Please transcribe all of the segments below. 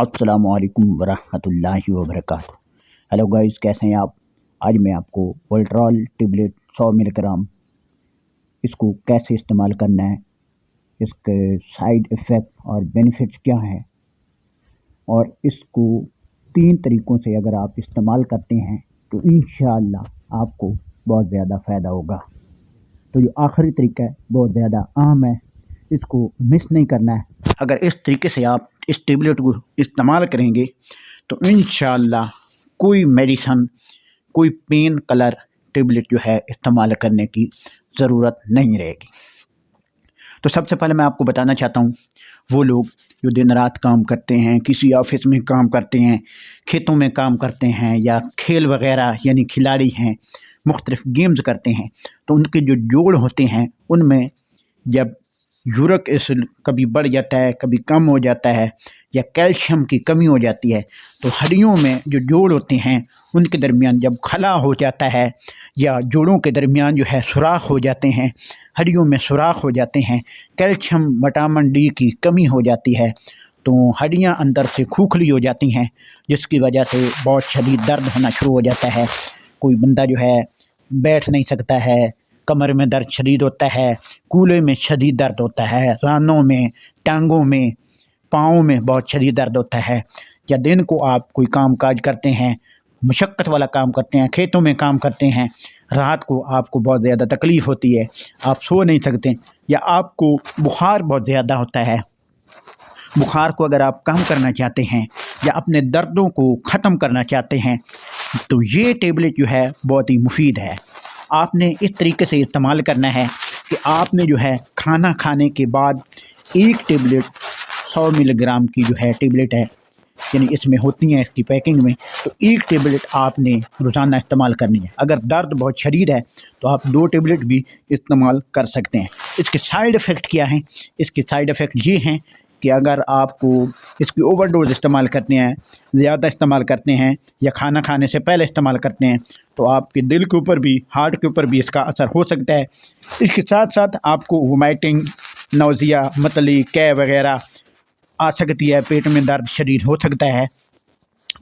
अस्सलाम वालेकुम वरहमतुल्लाहि वबरकातुहू। हेलो गाइस, कैसे हैं आप। आज मैं आपको वोल्ट्रॉल टेबलेट 100 मिलीग्राम इसको कैसे इस्तेमाल करना है, इसके साइड इफ़ेक्ट और बेनिफिट्स क्या हैं, और इसको 3 तरीक़ों से अगर आप इस्तेमाल करते हैं तो इंशाअल्लाह आपको बहुत ज़्यादा फ़ायदा होगा। तो जो आखिरी तरीका है बहुत ज़्यादा अहम है, इसको मिस नहीं करना है। अगर इस तरीके से आप इस टेबलेट को इस्तेमाल करेंगे तो इंशाअल्लाह कोई मेडिसन, कोई पेन कलर टेबलेट जो है इस्तेमाल करने की ज़रूरत नहीं रहेगी। तो सबसे पहले मैं आपको बताना चाहता हूँ, वो लोग जो दिन रात काम करते हैं, किसी ऑफिस में काम करते हैं, खेतों में काम करते हैं, या खेल वगैरह यानी खिलाड़ी हैं, मुख्तलिफ गेम्स करते हैं, तो उनके जो जोड़ होते हैं उनमें जब यूरिक एसिड कभी बढ़ जाता है, कभी कम हो जाता है, या कैल्शियम की कमी हो जाती है, तो हड्डियों में जो जोड़ होते हैं उनके दरमियान जब खला हो जाता है, या जोड़ों के दरमियान जो है सुराख हो जाते हैं, हड्डियों में सुराख हो जाते हैं, कैल्शियम विटामिन डी की कमी हो जाती है, तो हड्डियां अंदर से खोखली हो जाती हैं, जिसकी वजह से बहुत शदीद दर्द होना शुरू हो जाता है। कोई बंदा जो है बैठ नहीं सकता है, कमर में दर्द शदीद होता है, कूल्हे में शदीद दर्द होता है, रानों में, टांगों में, पाँव में बहुत शदीद दर्द होता है। या दिन को आप कोई काम काज करते हैं, मुशक्क़त वाला काम करते हैं, खेतों में काम करते हैं, रात को आपको बहुत ज़्यादा तकलीफ़ होती है, आप सो नहीं सकते, या आपको बुखार बहुत ज़्यादा होता है। बुखार को अगर आप कम करना चाहते हैं या अपने दर्दों को ख़त्म करना चाहते हैं तो ये टेबलेट जो है बहुत ही मुफीद है। आपने इस तरीके से इस्तेमाल करना है कि आपने जो है खाना खाने के बाद एक टेबलेट 100 मिलीग्राम की जो है टेबलेट है, यानी इसमें होती हैं इसकी पैकिंग में, तो एक टेबलेट आपने रोज़ाना इस्तेमाल करनी है। अगर दर्द बहुत शदीद है तो आप 2 टेबलेट भी इस्तेमाल कर सकते हैं। इसके साइड इफ़ेक्ट क्या हैं? इसके साइड इफ़ेक्ट ये हैं कि अगर आपको इसकी ओवरडोज इस्तेमाल करते हैं, ज़्यादा इस्तेमाल करते हैं, या खाना खाने से पहले इस्तेमाल करते हैं, तो आपके दिल के ऊपर भी, हार्ट के ऊपर भी इसका असर हो सकता है। इसके साथ साथ आपको वोमिटिंग, नौजिया, मतली, कै वगैरह आ सकती है, पेट में दर्द शदीद हो सकता है।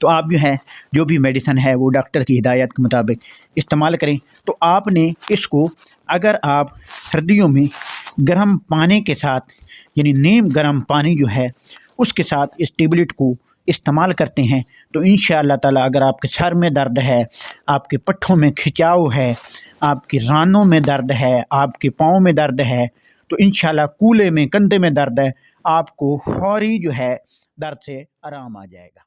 तो आप जो है जो भी मेडिसिन है वो डॉक्टर की हिदायत के मुताबिक इस्तेमाल करें। तो आपने इसको, अगर आप सर्दियों में गर्म पानी के साथ, यानी नीम गर्म पानी जो है उसके साथ इस टेबलेट को इस्तेमाल करते हैं तो इंशाअल्लाह ताला अगर आपके सर में दर्द है, आपके पट्ठों में खिंचाव है, आपके रानों में दर्द है, आपके पाँव में दर्द है, तो इंशाअल्लाह कूल्हे में, कंधे में दर्द है, आपको फौरी जो है दर्द से आराम आ जाएगा।